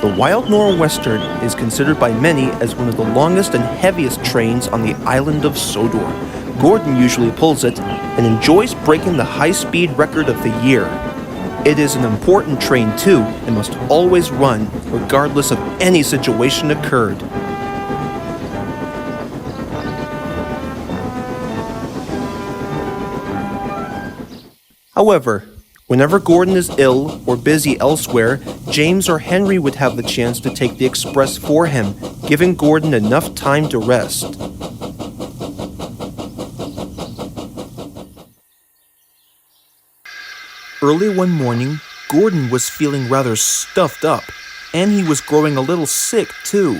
The Wild Nor'Western is considered by many as one of the longest and heaviest trains on the island of Sodor. Gordon usually pulls it and enjoys breaking the high-speed record of the year. It is an important train too and must always run regardless of any situation occurred. However, whenever Gordon is ill or busy elsewhere, James or Henry would have the chance to take the express for him, giving Gordon enough time to rest. Early one morning, Gordon was feeling rather stuffed up, and he was growing a little sick too.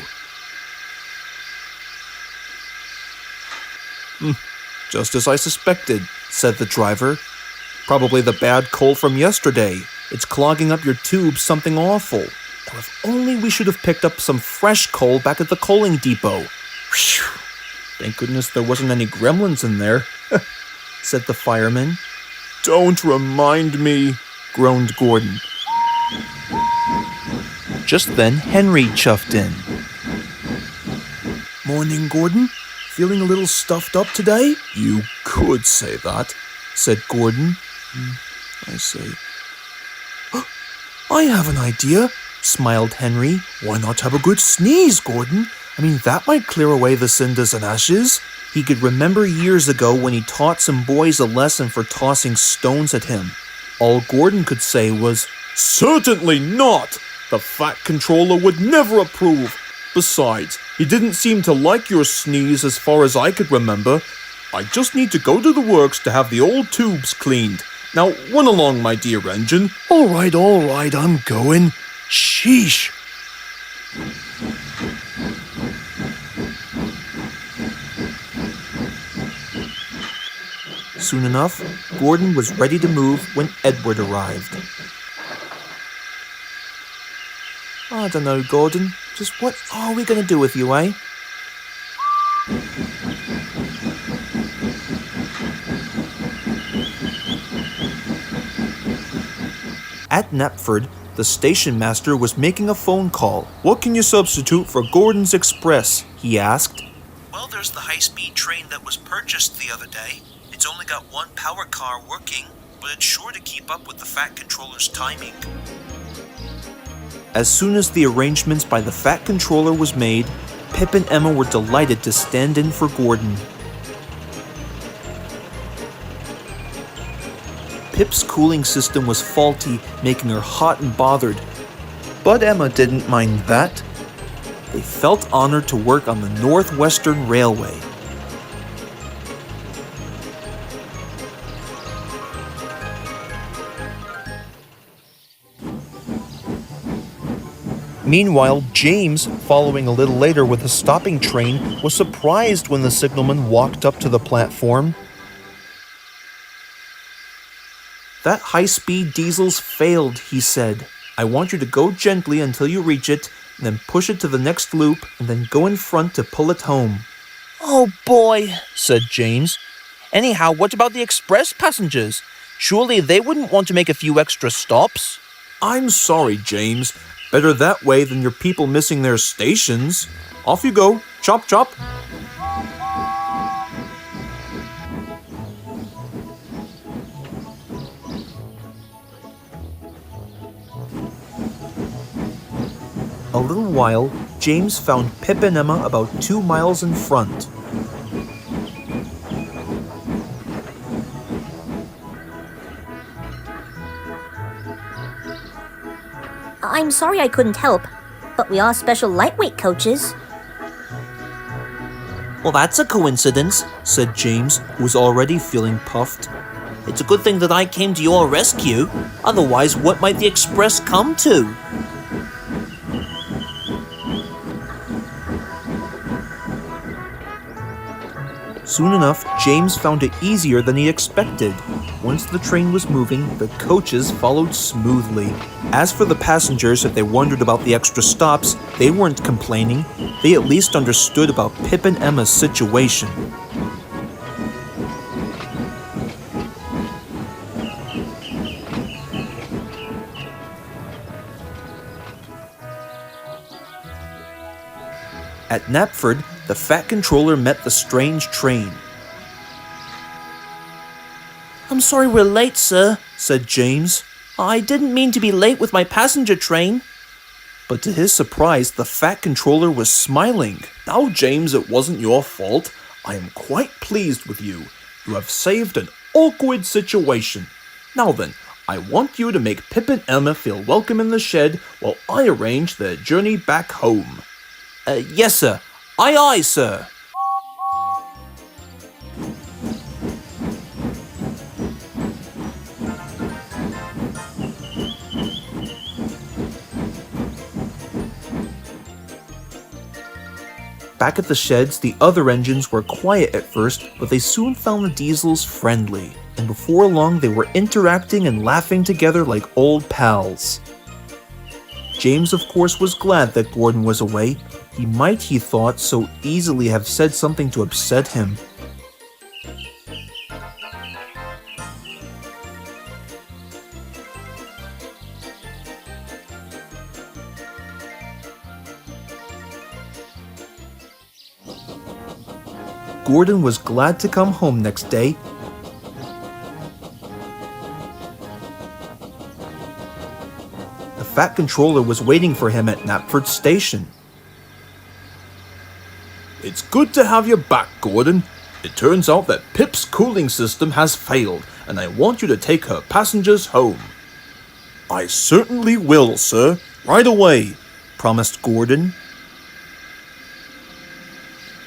Just as I suspected, said the driver. Probably the bad coal from yesterday. It's clogging up your tubes something awful. Now, if only we should have picked up some fresh coal back at the coaling depot. Whew. Thank goodness there wasn't any gremlins in there, said the fireman. Don't remind me, groaned Gordon. Just then, Henry chuffed in. Morning, Gordon. Feeling a little stuffed up today? You could say that, said Gordon. I see. I have an idea, smiled Henry. Why not have a good sneeze, Gordon? I mean, that might clear away the cinders and ashes. He could remember years ago when he taught some boys a lesson for tossing stones at him. All Gordon could say was, Certainly not! The Fat Controller would never approve. Besides, he didn't seem to like your sneeze as far as I could remember. I just need to go to the works to have the old tubes cleaned. Now, run along, my dear engine. All right, I'm going. Sheesh. Soon enough, Gordon was ready to move when Edward arrived. I don't know, Gordon. Just what are we going to do with you, eh? At Knapford, the station master was making a phone call. What can you substitute for Gordon's Express? He asked. Well, there's the high-speed train that was purchased the other day. It's only got one power car working, but it's sure to keep up with the Fat Controller's timing. As soon as the arrangements by the Fat Controller was made, Pip and Emma were delighted to stand in for Gordon. Pip's cooling system was faulty, making her hot and bothered. But Emma didn't mind that. They felt honored to work on the Northwestern Railway. Meanwhile, James, following a little later with a stopping train, was surprised when the signalman walked up to the platform. That high-speed diesel's failed, he said. I want you to go gently until you reach it, and then push it to the next loop, and then go in front to pull it home. Oh boy, said James. Anyhow, what about the express passengers? Surely they wouldn't want to make a few extra stops. I'm sorry, James. Better that way than your people missing their stations. Off you go. Chop, chop. A little while, James found Pip and Emma about 2 miles in front. I'm sorry I couldn't help, but we are special lightweight coaches. Well, that's a coincidence, said James, who was already feeling puffed. It's a good thing that I came to your rescue. Otherwise, what might the express come to? Soon enough, James found it easier than he expected. Once the train was moving, the coaches followed smoothly. As for the passengers, if they wondered about the extra stops, they weren't complaining. They at least understood about Pip and Emma's situation. At Knapford, the Fat Controller met the strange train. "I'm sorry we're late, sir," said James. "I didn't mean to be late with my passenger train." But to his surprise, the Fat Controller was smiling. "Now, James, it wasn't your fault. I am quite pleased with you. You have saved an awkward situation. Now then, I want you to make Pip and Emma feel welcome in the shed while I arrange their journey back home." Yes, sir. Aye, aye, sir." Back at the sheds, the other engines were quiet at first, but they soon found the diesels friendly, and before long they were interacting and laughing together like old pals. James, of course, was glad that Gordon was away. He might, he thought, so easily have said something to upset him. Gordon was glad to come home next day. The Fat Controller was waiting for him at Knapford Station. "It's good to have you back, Gordon. It turns out that Pip's cooling system has failed, and I want you to take her passengers home." "I certainly will, sir. Right away," promised Gordon.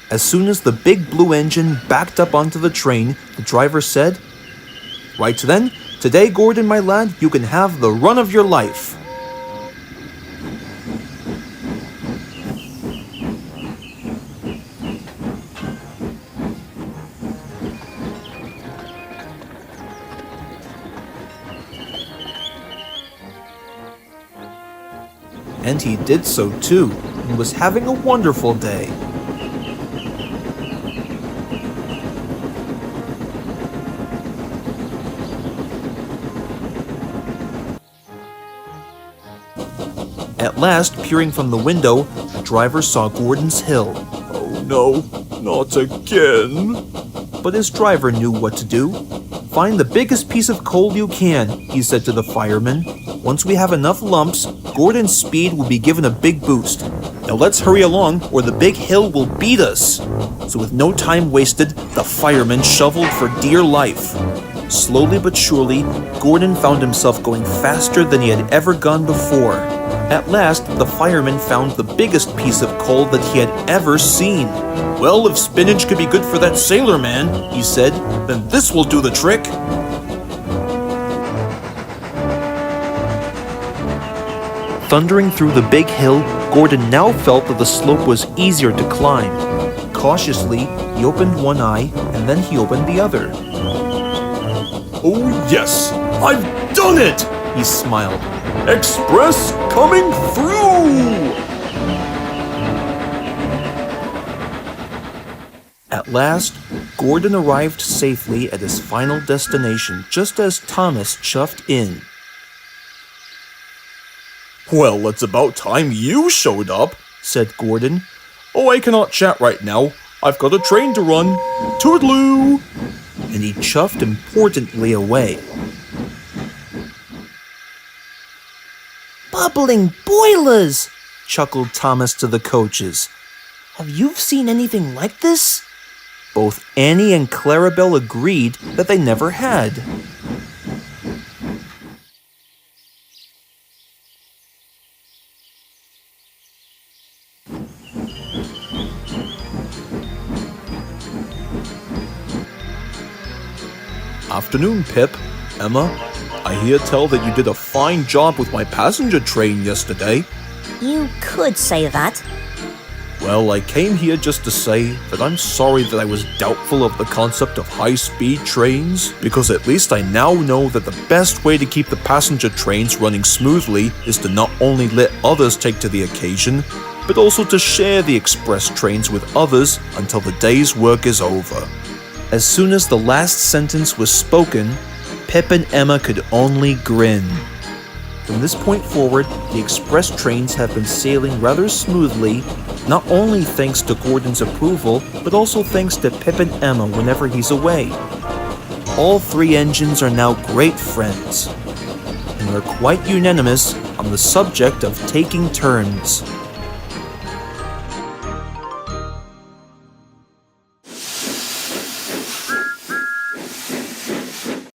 As soon as the big blue engine backed up onto the train, the driver said, "Right then, today, Gordon, my lad, you can have the run of your life." And he did so too, and was having a wonderful day. At last, peering from the window, the driver saw Gordon's hill. "Oh no, not again." But his driver knew what to do. "Find the biggest piece of coal you can," he said to the fireman. "Once we have enough lumps, Gordon's speed will be given a big boost. Now let's hurry along, or the big hill will beat us." So with no time wasted, the fireman shoveled for dear life. Slowly but surely, Gordon found himself going faster than he had ever gone before. At last, the fireman found the biggest piece of coal that he had ever seen. "Well, if spinach could be good for that sailor man," he said, "then this will do the trick." Thundering through the big hill, Gordon now felt that the slope was easier to climb. Cautiously, he opened one eye, and then he opened the other. "Oh yes, I've done it!" he smiled. "Express coming through!" At last, Gordon arrived safely at his final destination just as Thomas chuffed in. "Well, it's about time you showed up," said Gordon. "Oh, I cannot chat right now. I've got a train to run. Toodaloo!" And he chuffed importantly away. "Bubbling boilers!" chuckled Thomas to the coaches. "Have you seen anything like this?" Both Annie and Clarabelle agreed that they never had. "Afternoon, Pip. Emma, I hear tell that you did a fine job with my passenger train yesterday." You could say that. "Well, I came here just to say that I'm sorry that I was doubtful of the concept of high-speed trains, because at least I now know that the best way to keep the passenger trains running smoothly is to not only let others take to the occasion, but also to share the express trains with others until the day's work is over." As soon as the last sentence was spoken, Pip and Emma could only grin. From this point forward, the express trains have been sailing rather smoothly, not only thanks to Gordon's approval, but also thanks to Pip and Emma whenever he's away. All three engines are now great friends, and are quite unanimous on the subject of taking turns.